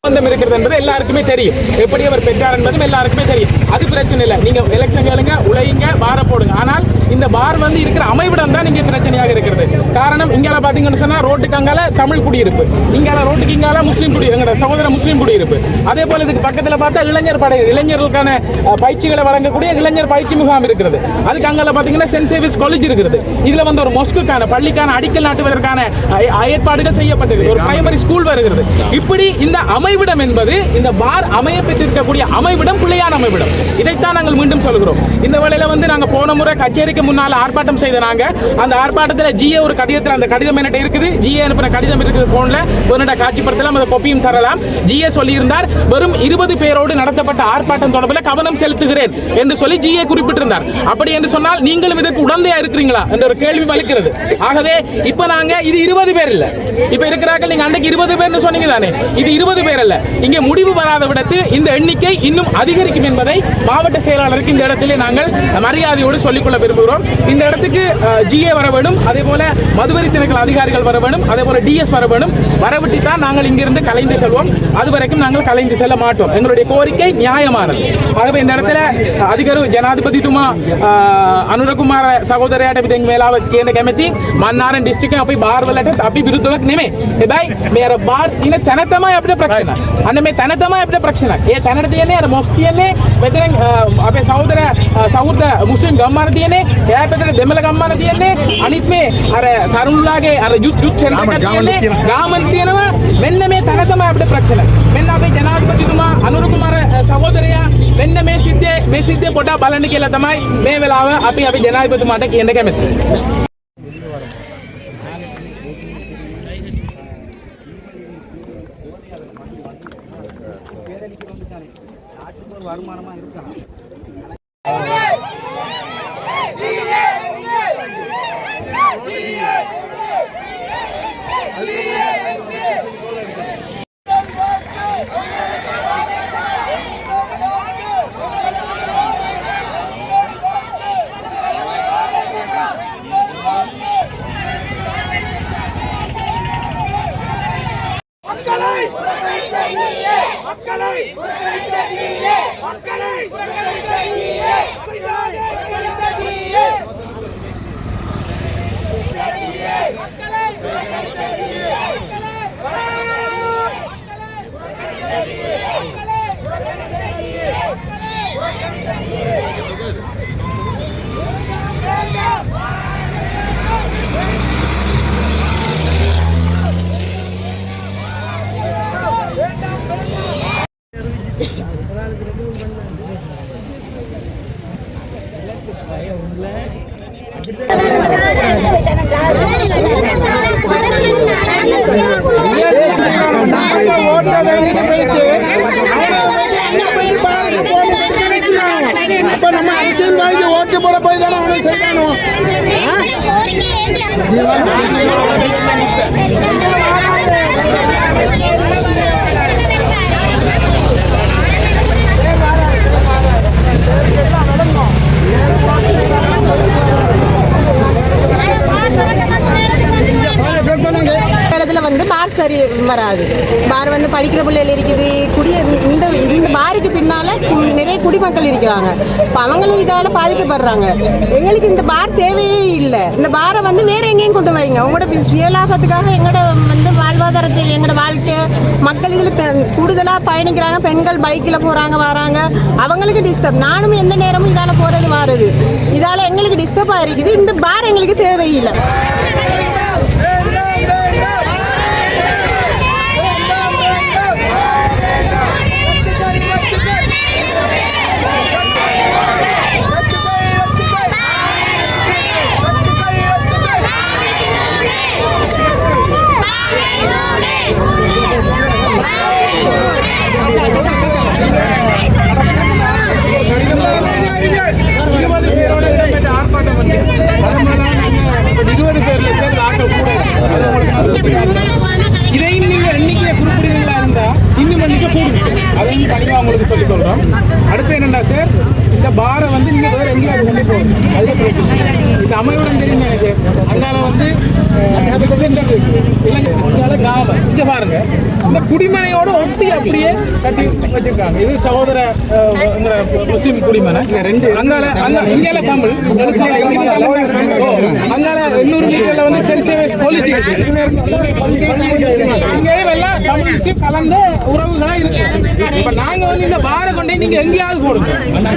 இருக்கிறது என்பது எல்லாருக்குமே தெரியும். எப்படி அவர் பெற்றார் என்பதும் எல்லாருக்குமே தெரியும். அது பிரச்சனை இல்லை. நீங்க எலெக்ஷன் கேளுங்க, உழையுங்க, பார போடுங்க. ஆனால் இந்த பார் வந்து இருக்கிற அமைவிடம் தான் இங்கே பிரச்சனையாக இருக்கிறது. காரணம் இங்கால பாத்தீங்கன்னு சொன்னா ரோட்டுக்கு அங்கால தமிழ் குடியிருப்பு, இங்கால ரோட்டுக்கு இங்கால முஸ்லீம் குடியிருப்பு, சகோதர முஸ்லீம் குடியிருப்பு. அதே போல இதுக்கு பக்கத்தில் பார்த்தா இளைஞர் படை, இளைஞர்களுக்கான பயிற்சிகளை வழங்கக்கூடிய இளைஞர் பயிற்சி முகாம் இருக்கிறது. அதுக்கு அங்கால பாத்தீங்கன்னா சென்ட் சேவியர்ஸ் காலேஜ் இருக்கிறது. இதுல வந்து ஒரு மொஸ்குக்கான பள்ளிக்கான அடிக்கல் நாட்டுவதற்கான ஏற்பாடுகள் செய்யப்பட்டிருக்கு. ஒரு பிரைமரி ஸ்கூல் வருகிறது. இப்படி இந்த அமைவிடம் என்பது இந்த பார் அமைய பெற்றிருக்கக்கூடிய அமைவிடம் பிள்ளையான அமைவிடம். இதைத்தான் நாங்கள் மீண்டும் சொல்கிறோம். இந்த வேளையில வந்து நாங்கள் போன முறை கச்சேரிக்கு முன்னால் ஆர்ப்பாட்டம் செய்த நாங்க அந்த ஆர்ப்பாட்டத்தில் ஜிஏ ஒரு கடிதத்தில், அந்த கடிதம் என்கிட்ட இருக்குது, ஜிஏ அனுப்பின கடிதம் இருக்குது, போன்ல ஒரு காட்சிப்படுத்தலாம், அந்த கொப்பியும் தரலாம். ஜிஏ சொல்லியிருந்தார் வெறும் 20 பேரோடு நடத்தப்பட்ட ஆர்ப்பாட்டம் தொடர்பில் கவனம் செலுத்துகிறேன் என்று சொல்லி ஜிஏ குறிப்பிட்டிருந்தார். அப்படி என்று சொன்னால் நீங்களும் இதற்கு உடந்தையா இருக்கிறீங்களா என்ற ஒரு கேள்வி வலுக்கிறது. ஆகவே இப்ப நாங்க இது 20 பேர் இல்ல, இப்ப இருக்கிறார்கள் நீங்க அன்றைக்கு 20 பேர் சொன்னீங்க தானே, இது 20 பேர் அல்ல. இங்கே முடிவு வராத விடத்து இந்த எண்ணிக்கை இன்னும் அதிகரிக்கும் என்பதை மாவட்ட செயலாளருக்கு இந்த இடத்திலே நாங்கள் மரியாதையோடு சொல்லிக்கொள்ள விரும்புகிறோம். இந்த இடத்துக்கு ஜிஏ வர வேண்டும், அதே போல மதுவரி திணைக்கள அதிகாரிகள் வர வேண்டும், அதே போல டிஎஸ் வர வேண்டும். வரவிட்டு தான் நாங்கள் இங்கிருந்து கலைந்து செல்வோம். அதுவரைக்கும் நாங்கள் கலைந்து செல்ல மாட்டோம். எங்களுடைய கோரிக்கை நியாயமானது. ஆகவே இந்த இடத்துல அதிகாரி ஜனாதிபதி துமா අනුරකුමාර සහෝදරයාට විදින් වෙලාව කියන කැමැති මන්නාරන් දිස්ත්‍රික්කේ අපි බාර් වලට අපි විරුද්ධවක් නෙමෙයි. හැබැයි මේ අර බාර් ඉන්න තැන තමයි අපිට ප්‍රශ්න. අන්න මේ තැන තමයි අපිට ප්‍රශ්න. ඒ තැනට තියෙන්නේ අර මොස් කියන්නේ මෙතන අපේ සහෝදර මුස්ලිම් ගම්මාන තියෙන්නේ, එයා පැත්තට දෙමළ ගම්මාන තියෙන්නේ, අනිත් මේ අර තරුණලාගේ අර යුත් සෙන්ටර් එකක් තියෙන්නේ, ගාමන් තියෙනවා. මෙන්න මේ තැන තමයි අපිට ප්‍රශ්න. මෙන්න අපේ ජනාධිපතිතුමා අනුරකුමාර සහෝදරයා මෙන්න මේ සිද්ධිය පොඩ්ඩක් බලන්න කියලා තමයි මේ වෙලාව අපි ජනාධිපතිතුමාට කියන්න කැමතියි. வருமானமா இருக்கான். நம்ம அரசியல் வாங்கி ஓட்டு போட போய் தானே அவனை செய்யணும். வந்து பார் சரி வராது. பார் வந்து படிக்கிற பிள்ளைகள் இருக்குது, இந்த பாருக்கு பின்னால நிறைய குடிமக்கள் இருக்கிறாங்க. இப்போ அவங்களும் இதால பாதிக்கப்படுறாங்க. எங்களுக்கு இந்த பார் தேவையே இல்லை. இந்த பாரை வந்து வேற எங்கேயும் கொண்டு வைங்க. உங்களோட சுயலாபத்துக்காக எங்களோட வந்து வாழ்வாதாரத்தை, எங்களோட வாழ்க்கை மக்கள் இதில் கூடுதலாக பயணிக்கிறாங்க. பெண்கள் பைக்கில் போகிறாங்க வராங்க, அவங்களுக்கு டிஸ்டர்ப். நானும் எந்த நேரமும் இதால் போகிறது மாறுது. இதால் எங்களுக்கு டிஸ்டர்பாக இருக்குது. இந்த பார் எங்களுக்கு தேவையில்லை. இதையும் நீங்க எண்ணிக்கையை குறிப்பிடுவீங்களா இருந்தா இன்னும் அதையும் தனியாக உங்களுக்கு சொல்லிக் கொள்கிறோம். அடுத்து என்னென்னா சார், இந்த பாரை வந்து நீங்கள் வேறு எங்கேயாவது கொண்டு போகணும், அதுதான் பிரச்சனை. இந்த அமைவிடம் தெரியுங்க சார், அங்கால வந்து சென்டர் இருக்கு, இலங்கை கிராமம். இங்கே பாருங்க, இந்த குடிமனையோட ஒட்டி அப்படியே கட்டி வச்சிருக்காங்க. இது சகோதர முஸ்லீம் குடிமனை. அங்கால இந்தியால தமிழ், அங்கால 800 மீட்டர்ல வந்து சென்ட் சேவியர்ஸ் காலேஜ் இருக்கு. இங்கேயும் எல்லாம் தமிழ் முஸ்லீம் கலந்த உறவுகளா இருக்கு. இப்ப நாங்க வந்து இந்த பாரை கொண்டே நீங்க எங்கேயாவது போடுங்க,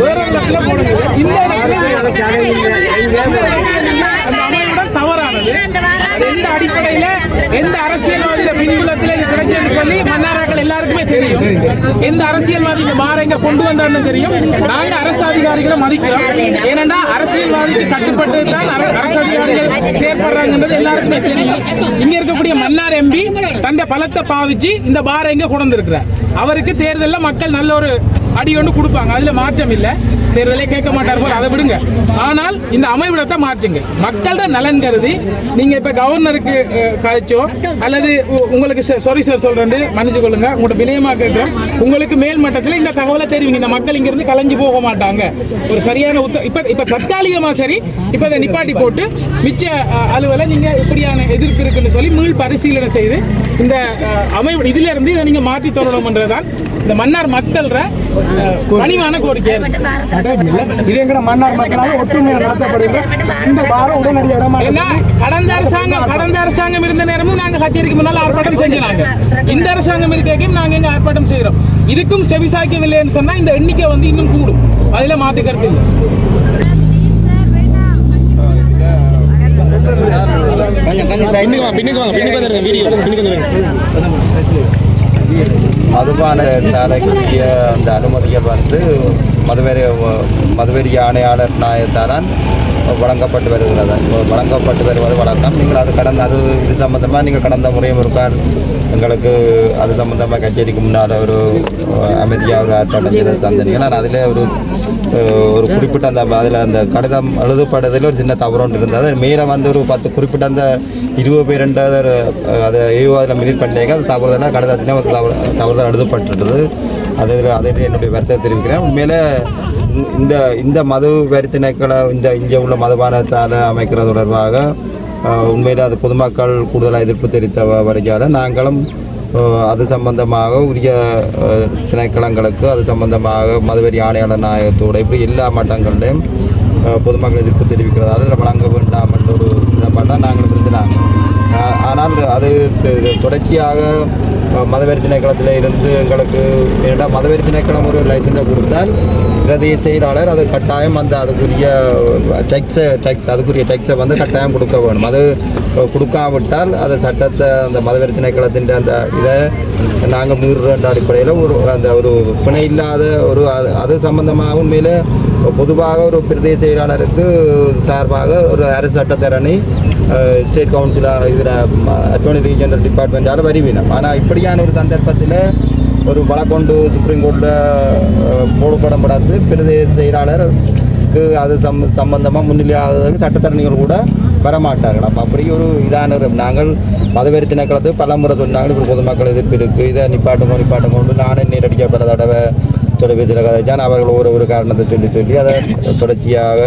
வேற ஒரு இடத்துல போடுங்க. இந்த அந்த அமைவிடம் தவறானது. எந்த அடிப்படையில எந்த அரசியல்வாதியில பின்புலத்தில் இது கிடைச்சதுன்னு சொல்லி மன்னாராக்கள் எல்லாருக்குமே தெரியும். எந்த அரசியல்வாதி இந்த பாரை இங்க கொண்டு வந்தான்னு தெரியும். நாங்க அரசு அதிகாரிகளை மதிக்கிறோம். ஏனென்றா அரசியல்வாதிக்கு கட்டுப்பட்டு தான் அரசு அதிகாரிகள் செயற்படுறாங்கன்றது எல்லாருக்குமே தெரியும். இங்க இருக்கக்கூடிய மன்னார் எம்பி தந்த பலத்தை பாவிச்சு இந்த பாரை இங்க கொண்டு வந்திருக்கிறார். அவருக்கு தேர்தலில் மக்கள் நல்ல ஒரு அடி ஒன்று கொடுப்பாங்க, அதுல மாற்றம் இல்லை. தேர்தலே கேட்க மாட்டார் போல, அதை விடுங்க. ஆனால் இந்த அமைவிடத்தை மாற்றுங்க. மக்களோட நலன் கருதி நீங்க இப்ப கவர்னருக்கு கழிச்சோ அல்லது உங்களுக்கு சாரி சார் சொல்றேன், மன்னிச்சு கொள்ளுங்க, உங்களோட வினயமா கேட்கிறோம். உங்களுக்கு மேல் மட்டத்தில் இந்த தகவலை தெரிவிங்க. இந்த மக்கள் இங்க இருந்து கலைஞ்சு போக மாட்டாங்க. ஒரு சரியான இப்ப தற்காலிகமா சரி, இப்ப அதை நிப்பாட்டி போட்டு மிச்ச அலுவலை நீங்க இப்படியான எதிர்ப்பு இருக்குன்னு சொல்லி மீள் பரிசீலனை செய்து இந்த அமைவு இதுல இருந்து இதை நீங்க மாற்றி தரணும்ன்றதுதான் இந்த மன்னார் மக்கள்ற பணிவான கோரிக்கை. இது எங்கட மன்னார் மக்களால் ஒற்றுமையாக நடத்தப்படுகிற இந்த வாரம் உடனடியாக கடந்த அரசாங்கம் இருந்த நேரமும் நாங்க கச்சேரிக்கு முன்னால் ஆர்ப்பாட்டம் செஞ்சாங்க. இந்த அரசாங்கம் இருக்கையும் நாங்க எங்க ஆர்ப்பாட்டம் செய்யறோம். இதுக்கும் செவிசாய்க்கவில்லைன்னு சொன்னா இந்த எண்ணிக்கை வந்து இன்னும் கூடும். அதுல மாற்று கருத்து இல்லை. மதுபான சாலைக்குரிய அந்த அனுமதிகள் வந்து மதுவெறி ஆணையாளர் நாயத்தால் வழங்கப்பட்டு வருவது வழக்கம். நீங்கள் அது இது சம்பந்தமாக நீங்கள் கடந்த முறையும் இருக்கார் எங்களுக்கு அது சம்பந்தமாக கச்சேரிக்கு முன்னால் ஒரு அமைதியாக ஒரு ஆர்ப்பாட்டம் செய்து தந்தீங்க. நான் அதில் ஒரு குறிப்பிட்ட அதில் அந்த கடிதம் எழுதப்பட்டதில் ஒரு சின்ன தவறு ஒன்று இருந்தது. மேலே வந்து ஒரு 10 குறிப்பிட்ட அந்த 20 பேர் அதை 70 மினிட் பண்ணிங்க. அது தவறுதலாக கடிதத்தினே தவறுதல் எழுதப்பட்டுருது. அதை என்னுடைய வருத்தத்தை தெரிவிக்கிறேன். உண்மையிலே இந்த மது வரித்திணைக்களை இங்கே உள்ள மதுபான சாலை அமைக்கிறது தொடர்பாக உண்மையில் அது பொதுமக்கள் கூடுதலாக எதிர்ப்பு தெரிவித்த வரைக்கால நாங்களும் அது சம்பந்தமாக உரிய திணைக்களங்களுக்கு அது சம்பந்தமாக மதுவெறி ஆணையாளர் நாயகத்தோடு இப்படி எல்லா மட்டங்கள்லையும் பொதுமக்கள் எதிர்ப்பு தெரிவிக்கிறதால இதில் வழங்க வேண்டாம் என்ற ஒரு நிலைப்பாடு நாங்கள் இருந்தாங்க. ஆனால் அது தொடர்ச்சியாக மதுவெறி திணைக்களத்தில் இருந்து எங்களுக்கு ஏன்னா மதுவெறி திணைக்களம் ஒரு லைசன்ஸை கொடுத்தால் பிரதேச செயலாளர் அது கட்டாயம் அதுக்குரிய டேக்ஸை வந்து கட்டாயம் கொடுக்க வேணும். அது கொடுக்காவிட்டால் அது சட்டத்தை அந்த மதுவெறி திணைக்களத்தின் அந்த இதை நாங்கள் மீறுற அடிப்படையில் ஒரு பிணை இல்லாத அது சம்பந்தமாக உண்மையில் பொதுவாக ஒரு பிரதேச செயலாளருக்கு சார்பாக ஒரு அரசு சட்டத்தரணி ஸ்டேட் கவுன்சிலாக இதில் அட்டர்னி ரீஜனல் டிபார்ட்மெண்ட்டால் வருவினம். ஆனால் இப்படியான ஒரு சந்தர்ப்பத்தில் ஒரு வழக்கொண்டு சுப்ரீம் கோர்ட்டில் போடப்படாது பிரதேச செயலாளருக்கு அது சம்பந்தமாக முன்னிலையாவதற்கு சட்டத்தரணிகள் கூட வரமாட்டார்கள். அப்போ அப்படி ஒரு இதான நாங்கள் மதுவெறி திணைக்களத்துக்கு பல முறை சொன்னாங்க இப்போ பொதுமக்கள் எதிர்ப்பு இருக்குது, இதை நிப்பாட்டம் கொண்டு நானே நேரடியாக பல தடவை தொலைபேசியில் கதைச்சான். அவர்கள் ஒரு காரணத்தை சொல்லி அதை தொடர்ச்சியாக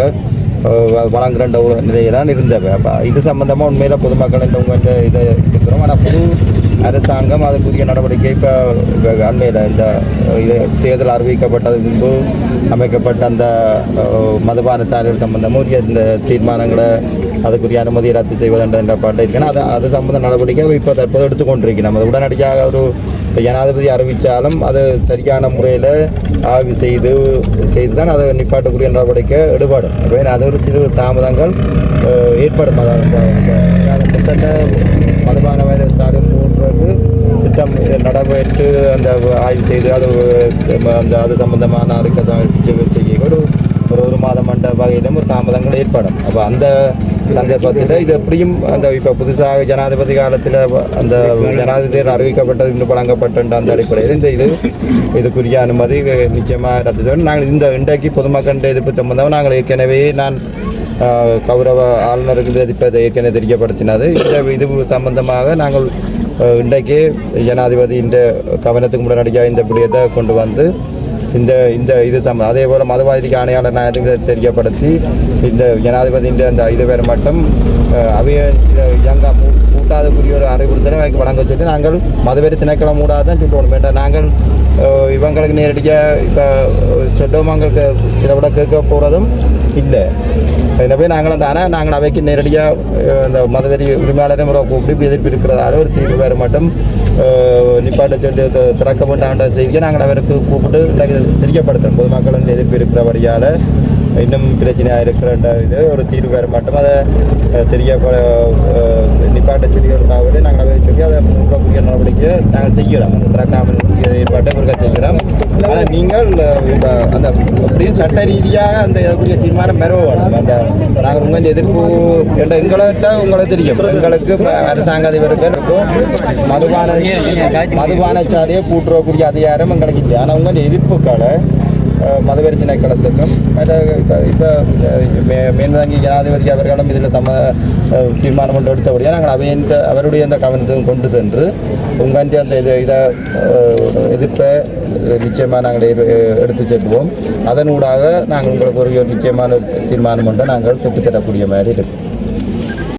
வழங்குற நிலையில்தான் இருந்தவை. அப்போ இது சம்பந்தமாக உண்மையில் பொதுமக்கள் இந்த இதை இருக்கிறோம். ஆனால் புது அரசாங்கம் அதுக்குரிய நடவடிக்கை இப்போ அண்மையில் இந்த தேர்தல் அறிவிக்கப்பட்டது முன்பு அமைக்கப்பட்ட அந்த மதுபான சாலைகள் சம்பந்தமாக உரிய இந்த தீர்மானங்களை அதுக்குரிய அனுமதியை ரத்து செய்வதென்ற பாட்டை இருக்கணும். அது சம்பந்த நடவடிக்கை இப்போ தற்போது எடுத்துக்கொண்டிருக்கணும். அது உடனடியாக ஒரு ஜனாதிபதி அறிவித்தாலும் அது சரியான முறையில் ஆய்வு செய்து தான் அதை நிப்பாட்டக்கூடிய நடவடிக்கை எடுபடும். அது ஒரு சிறு தாமதங்கள் ஏற்படும். அந்த திட்டத்தை மதுபான சாலை போடுறது திட்டம் நடைபெற்று அந்த ஆய்வு செய்து அது சம்பந்தமான அறிக்கை செய்ய ஒரு மாதம் மண்ட வகையிலும் ஒரு தாமதங்கள் ஏற்படும். அப்போ அந்த சந்தர்ப்பத்தில் இது எப்படியும் அந்த இப்போ புதுசாக ஜனாதிபதி காலத்தில் அந்த ஜனாதிபதி அறிவிக்கப்பட்டது இன்னும் வழங்கப்பட்ட அந்த அடிப்படையில் இதுக்குரிய அனுமதி நிச்சயமாக ரத்து செய்யணும். நாங்கள் இன்றைக்கு பொதுமக்கள் எதிர்ப்பு சம்பந்தமாக நாங்கள் ஏற்கனவே கௌரவ ஆளுநருக்கு ஏற்கனவே தெரியப்படுத்தினது. இது சம்பந்தமாக நாங்கள் இன்றைக்கு ஜனாதிபதியின் கவனத்துக்கு முன்னாடியாக இந்த விடயத்தை கொண்டு வந்து இந்த இது அதே போல் மதவாதிக்கு ஆணையாளர் நாயகத்துக்கு தெரியப்படுத்தி இந்த ஜனாதிபதியின் அந்த இது பேர் மட்டும் அவைய இதை இயங்க மூட்டாதக்குரிய ஒரு அறிவுறுத்தலை வழங்க சொல்லி நாங்கள் மதவெறி திணைக்களம் மூடாதான் சொல்லுவோம் வேண்டாம். நாங்கள் இவங்களுக்கு நேரடியாக இப்போ சொன்னவங்களுக்கு சில விட கேட்க போகிறதும் இல்லை. எனவே நாங்கள் ஆனால் நாங்கள் அவைக்கு நேரடியாக அந்த மதவெறி உரிமையாளரை கூப்பிட்டு எதிர்ப்பு இருக்கிறதால ஒரு தீர்வு வேறு மட்டும் நிப்பாட்ட சொல்லி திறக்க வேண்டான்ற செய்தியை நாங்கள் அவருக்கு கூப்பிட்டு தெரியப்படுத்துகிறோம். பொதுமக்களின் எதிர்ப்பு இருக்கிறபடியால் இன்னும் பிரச்சனையாக இருக்கிற இது ஒரு தீர்வு வேறு மட்டும் அதை நிப்பாட்ட சொல்லி ஒரு தகவலை நாங்கள் அதை சொல்லி அதை முன்னக்கூடிய நடவடிக்கையை நாங்கள் செய்கிறோம். அந்த திறக்காமல் ஏற்பாட்டை பிறகு செய்கிறோம். ஆனால் நீங்கள் இப்போ அந்த அப்படியும் சட்ட ரீதியாக அந்த இதற்குரிய தீர்மானம் பெற வேணும். அந்த நாங்கள் உங்கள் எதிர்ப்பு என்ற எங்கள்கிட்ட உங்களுக்கு தெரியும். எங்களுக்கு அரசாங்க அதிபருக்கும் மதுபான சாலையை பூட்டுறக்கூடிய அதிகாரம் எங்களுக்கு இல்லை. ஆனால் உங்கள் எதிர்ப்புகளை மதவெறி திணைக்களத்துக்கும் இப்போ மேன்தங்கி ஜனாதிபதி அவர்களும் இதில் தீர்மானம் ஒன்று எடுத்தபடியாக நாங்கள் அவருடைய அந்த கவனத்துக்கும் கொண்டு சென்று உங்கள் அந்த இதை எதிர்ப்பை நிச்சயமாக நாங்கள் எடுத்து செல்வோம். அதனூடாக நாங்கள் உங்களுக்கு ஒரு நிச்சயமான தீர்மானம் ஒன்றை நாங்கள் பெற்றுத்தரக்கூடிய மாதிரி இருக்கும்.